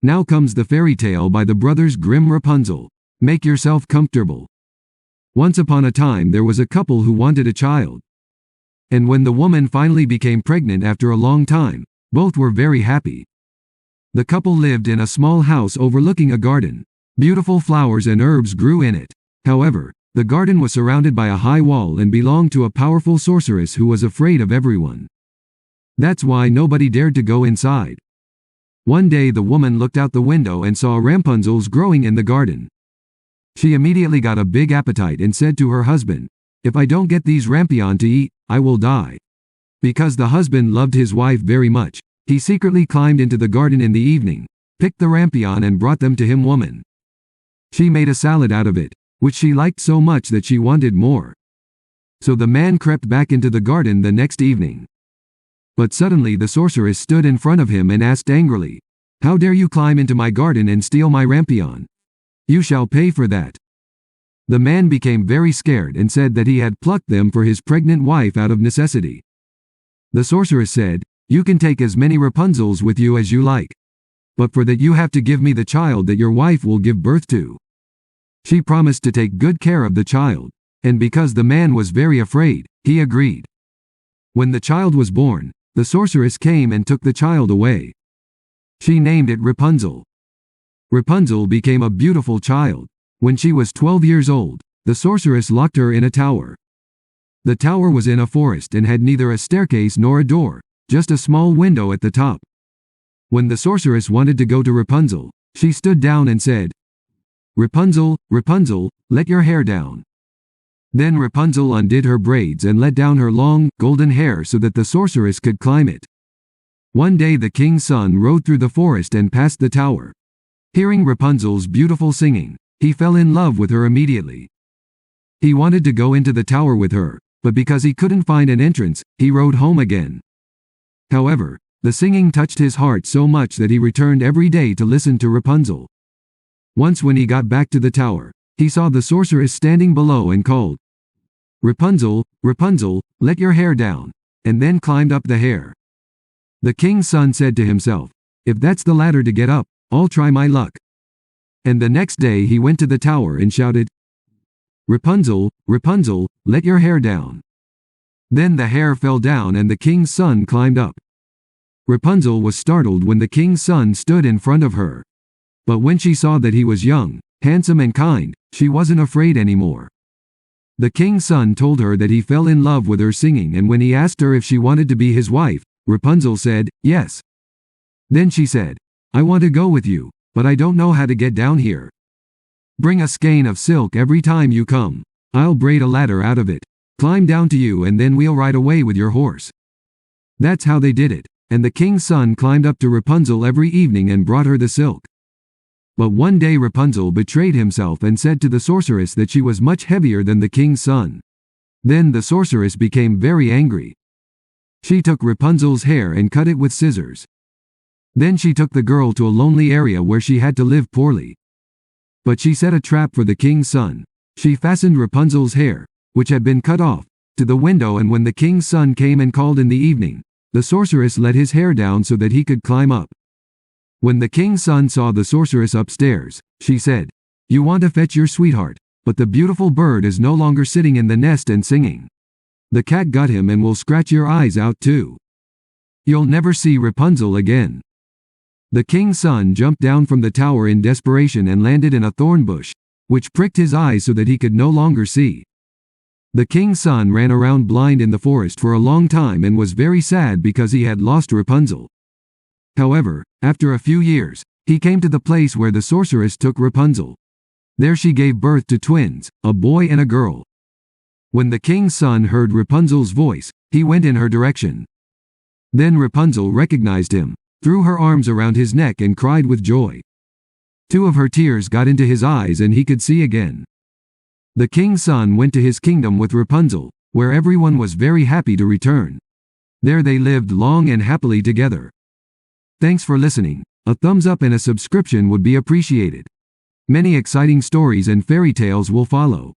Now comes the fairy tale by the Brothers Grimm. Rapunzel. Make yourself comfortable. Once upon a time there was a couple who wanted a child. And when the woman finally became pregnant after a long time, both were very happy. The couple lived in a small house overlooking a garden. Beautiful flowers and herbs grew in it. However, the garden was surrounded by a high wall and belonged to a powerful sorceress who was afraid of everyone. That's why nobody dared to go inside. One day the woman looked out the window and saw Rapunzels growing in the garden. She immediately got a big appetite and said to her husband, "If I don't get these rampion to eat, I will die." Because the husband loved his wife very much, he secretly climbed into the garden in the evening, picked the rampion and brought them to him. Woman. She made a salad out of it, which she liked so much that she wanted more. So the man crept back into the garden the next evening. But suddenly the sorceress stood in front of him and asked angrily, "How dare you climb into my garden and steal my rampion? You shall pay for that." The man became very scared and said that he had plucked them for his pregnant wife out of necessity. The sorceress said, "You can take as many Rapunzels with you as you like. But for that you have to give me the child that your wife will give birth to." She promised to take good care of the child, and because the man was very afraid, he agreed. When the child was born, the sorceress came and took the child away. She named it Rapunzel. Rapunzel became a beautiful child. When she was 12 years old, the sorceress locked her in a tower. The tower was in a forest and had neither a staircase nor a door, just a small window at the top. When the sorceress wanted to go to Rapunzel, she stood down and said, "Rapunzel, Rapunzel, let your hair down." Then Rapunzel undid her braids and let down her long, golden hair so that the sorceress could climb it. One day the king's son rode through the forest and passed the tower. Hearing Rapunzel's beautiful singing, he fell in love with her immediately. He wanted to go into the tower with her, but because he couldn't find an entrance, he rode home again. However, the singing touched his heart so much that he returned every day to listen to Rapunzel. Once when he got back to the tower, he saw the sorceress standing below and called, "Rapunzel, Rapunzel, let your hair down," and then climbed up the hair. The king's son said to himself, "If that's the ladder to get up, I'll try my luck." And the next day he went to the tower and shouted, "Rapunzel, Rapunzel, let your hair down." Then the hair fell down and the king's son climbed up. Rapunzel was startled when the king's son stood in front of her. But when she saw that he was young, handsome and kind, she wasn't afraid anymore. The king's son told her that he fell in love with her singing, and when he asked her if she wanted to be his wife, Rapunzel said, "Yes." Then she said, "I want to go with you, but I don't know how to get down here. Bring a skein of silk every time you come. I'll braid a ladder out of it, climb down to you, and then we'll ride away with your horse." That's how they did it, and the king's son climbed up to Rapunzel every evening and brought her the silk. But one day Rapunzel betrayed himself and said to the sorceress that she was much heavier than the king's son. Then the sorceress became very angry. She took Rapunzel's hair and cut it with scissors. Then she took the girl to a lonely area where she had to live poorly. But she set a trap for the king's son. She fastened Rapunzel's hair, which had been cut off, to the window, and when the king's son came and called in the evening, the sorceress let his hair down so that he could climb up. When the king's son saw the sorceress upstairs, she said, "You want to fetch your sweetheart, but the beautiful bird is no longer sitting in the nest and singing. The cat got him and will scratch your eyes out too. You'll never see Rapunzel again." The king's son jumped down from the tower in desperation and landed in a thorn bush, which pricked his eyes so that he could no longer see. The king's son ran around blind in the forest for a long time and was very sad because he had lost Rapunzel. However, after a few years, he came to the place where the sorceress took Rapunzel. There she gave birth to twins, a boy and a girl. When the king's son heard Rapunzel's voice, he went in her direction. Then Rapunzel recognized him, threw her arms around his neck and cried with joy. 2 of her tears got into his eyes and he could see again. The king's son went to his kingdom with Rapunzel, where everyone was very happy to return. There they lived long and happily together. Thanks for listening. A thumbs up and a subscription would be appreciated. Many exciting stories and fairy tales will follow.